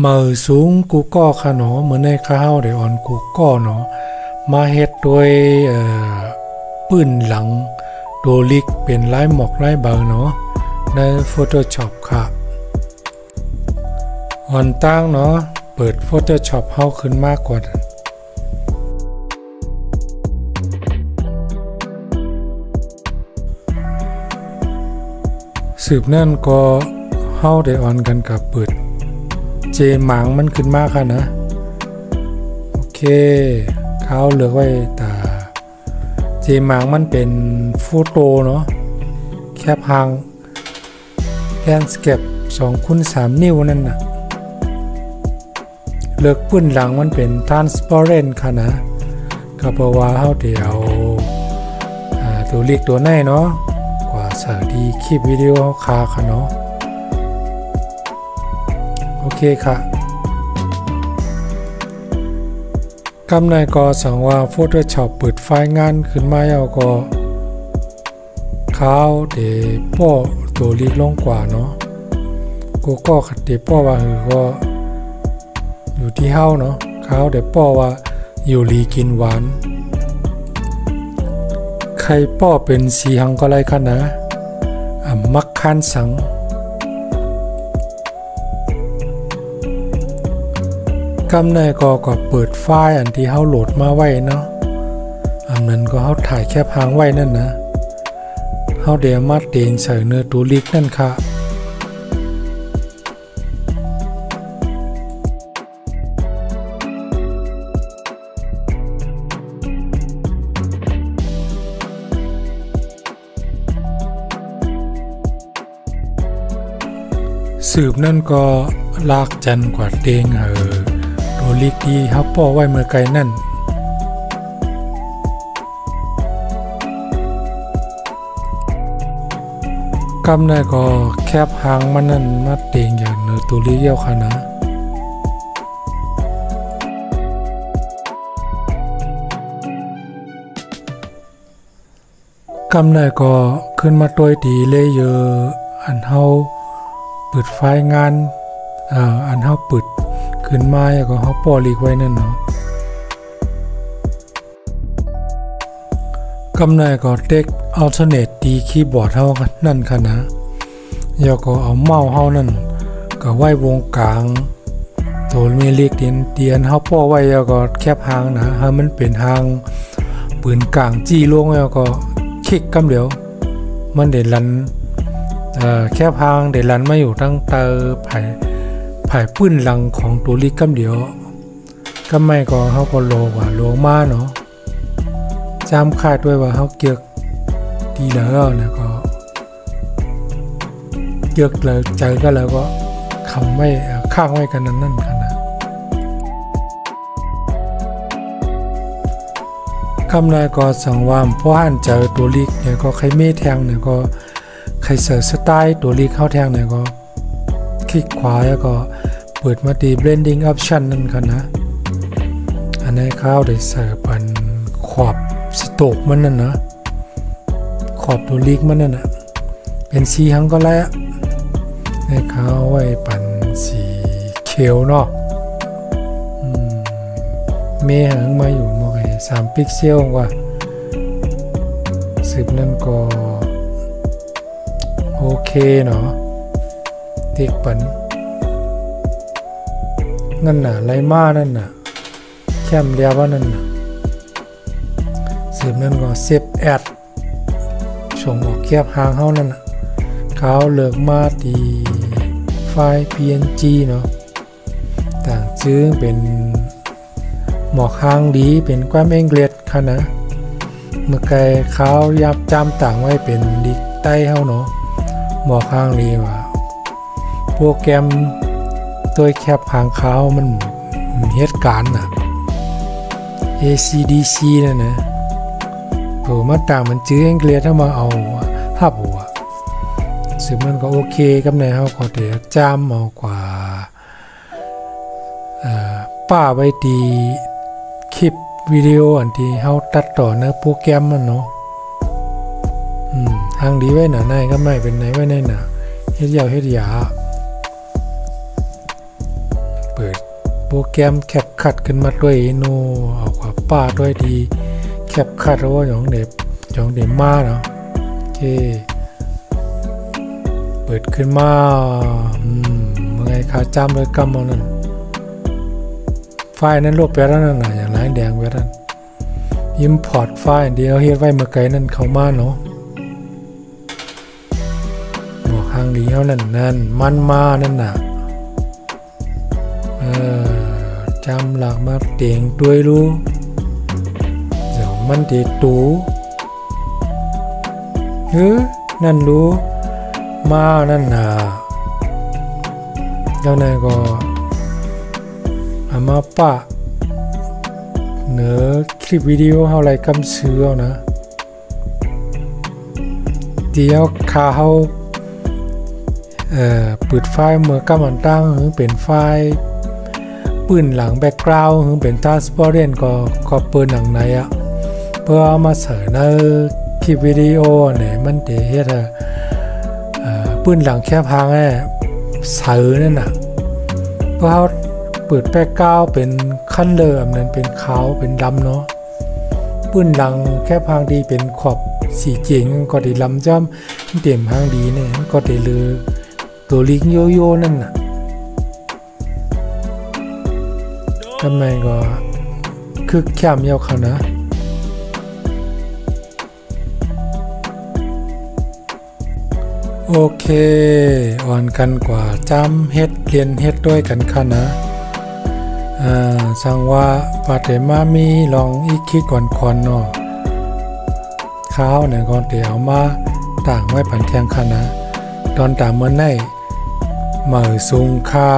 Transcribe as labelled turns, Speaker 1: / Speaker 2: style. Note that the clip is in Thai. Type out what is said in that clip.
Speaker 1: มือสูงกูก็ค่ะเนาะเหมือนในข้าวเดี๋ยวอ่อนกูก็เนาะมาเฮ็ดโดยปื้นหลังโดลิกเป็นลายหมอกลายเบอร์เนาะใน Photoshop ค่ะอ่อนตั้งเนาะเปิด Photoshop เฮาขึ้นมากกว่าสืบนั่นก็เฮาได้ออนกันกับเปิดเจหมางมันขึ้นมากค่ะนะโอเคเขาเลือกไว้ตาเจหมางมันเป็นโฟโต้เนาะแคบหางแลนด์สเคป2x3 นิ้วนั่นน่ะเลือกปื้นหลังมันเป็น transparent ค่ะนะก็เพราะว่าเฮาเดี๋ยวตัวเล็กตัวไหนเนาะกว่าสาดีคลิปวิดีโอคาค่ะเนาะโอเคค่ะกำในก็สั่งว่า Photoshop เปิดไฟล์งานขึ้นมาแล้วก็เขาเดี๋ยวป้อตัวเล็กลงกว่าเนาะก็ขัดเดี๋ยวป้อว่าก็อยู่ที่เฮาเนาะเขาเดี๋ยวป้อว่าอยู่ลีกินหวานใครป้อเป็นสีหังก็ไรกันนะมักคันสังกำในก็เปิดไฟล์อันที่เฮาโหลดมาไว้เนาะอันนั้นก็เฮาถ่ายแคปหางไว้นั่นนะเฮาเดี๋ยวมาเตงใส่เนื้อตัวลิกนั่นค่ะสืบนั่นก็ลากจันกว่าเตงตัวลิกที่เฮาป้อไว้เมื่อไกลนั่นกำในก็แคบหางมันนั่นมาเตงอย่างเนื้อตัวลิกเยาค่ะนะกำในก็ขึ้นมาตัวดีเลยเยอะอันเฮาเปิดไฟล์งานอันเฮาเปิดขึ้นมาแล้วก็เฮาป้อลิกไว้นั่นเนาะกำในก็เด็กอัลเทอร์เนทดีคีย์บอร์ดเฮานั่นค่ะนะแล้วก็เอาเมาส์เฮานั่นก็ไว้วงกลางตัวมีลิกเตียนเฮาป้อไว้แล้วก็แคบหางนะให้มันเป็นหางปืนกลางจี้ลงแล้วก็คลิกกำเดียวมันได้ลันแคบหางได้ลันมาอยู่ตั้งเตอไผ่ปื้นหลังของตัวลิกกำเดียวก็ไม่ก็เฮาก็โลกว่าโลมาเนาะจำคาดด้วยว่าเฮาเกียกดีแล้วนะก็เกียกเลยใจก็แล้วก็คำไม่ข้างไว้กันนั่นกันนะคำนายก็สั่งว่าพอหันเจอตัวลิกเนี่ยก็ใครเมแทงเนี่ยก็ใครเสิร์ชสไตล์ตัวลิกเข้าแทงเนี่ยก็คลิกขวาแล้วก็เปิดมาตี blending option นั่นกันนะอันนี้เขาได้เสิร์ฟเป็นขอบสโตกมันนั่นนะขอบตัวลิกมันนั่นนะเป็นสีหังก็แล้วให้เขาไว้ปั่นสีเขียวเนาะเมหังมาอยู่มอง3 พิกเซลว่าสืบนั่นก็โอเคเนาะติ๊กปั่นนั่นน่ะไลมานั่นน่ะแคมเรียบว่านั่นน่ะสืบนั่นก็เซฟแอดส่งออกแคบหางเฮานั่นน่ะเขาเลือกมาตีไฟล์ PNG เนาะต่างชื่อเป็นหมอกหางดีเป็นความอังกฤษค่ะนะเมื่อไกลเขายับจำต่างไว้เป็นดิกใต้เฮาเนาะหมอกหางดีว่าโปรแกรมตัวแคบหางเขามันเหตุการณ์น่ะ ACDC นั่นนะตัวมาต่างมันชื่ออังกฤษถ้ามาเอาฮับหัวซึ่งมันก็โอเคกับในเฮาก็เดี๋ยวจำเอากว่าป้าไว้ดีคลิปวิดีโออันที่เฮาตัดต่อในโปรแกรมมันเนาะทางดีไว้หนาในก็ไม่เป็นไหนไว้ในหนาเฮ็ดยาวเฮ็ดยา ปิดโปรแกรมแคปคัดขึ้นมาด้วยโนเอากว่าป้าด้วยดีแคปคัดแล้วว่าอย่างเด็บมาเนาะโอเคเปิดขึ้นมาเมื่อไงขาจำเลยกำเอานั่นไฟล์นั้นลบไปแล้วนั่นน่ะอย่างไรแดงไปแล้วimport ไฟล์เดียวเฮ็ดไว้เมื่อไกลนั่นเข้ามาเนาะบอกทางเลี้ยวนั่นมันมานั่นน่ะจำหลักมาเตียงด้วยรู้เดี๋ยวมันเตตูนั่นรู้มานั่นน่ะแล้วนายก็อามาปะเนื้อคลิปวิดีโอเฮาไรกำเสือนะเดี๋ยวข้าเฮาเปิดไฟล์เมื่อกำมันตั้งหรือเป็นไฟล์ปืนหลังแบ็กกราวด์หรือเป็นทรานสปอร์เรนก็เปิดหนังในอ่ะเพื่อเอามาใส่ในคลิปวิดีโอเนี่ยมันเดี๋ยวเฮ็ดปืนหลังแค่พังแน่ใส่นั่นน่ะเพื่อเขาเปิดแบ็กกราวด์เป็นคันเลอร์นั้นเป็นขาวเป็นดำเนาะปืนหลังแค่พังดีเป็นขอบสีเจ๋งก็ได้ลำจ้ำเต็มพังดีเนี่ยก็ได้เลยตัวลิงโยโย่นั่นน่ะทำไมก็คือแคมยาวเขานะโอเคอ่อนกันกว่าจำเฮ็ดเรียนเฮ็ดด้วยกันค่ะนะสังว่าปาเตมามีลองอีกคิดก่อนเนาะข้าวเนี่ยก่อนเดี๋ยวมาต่างไว้ผันเทียงค่ะนะตอนต่างเมื่อไหร่เหมือซุงค่า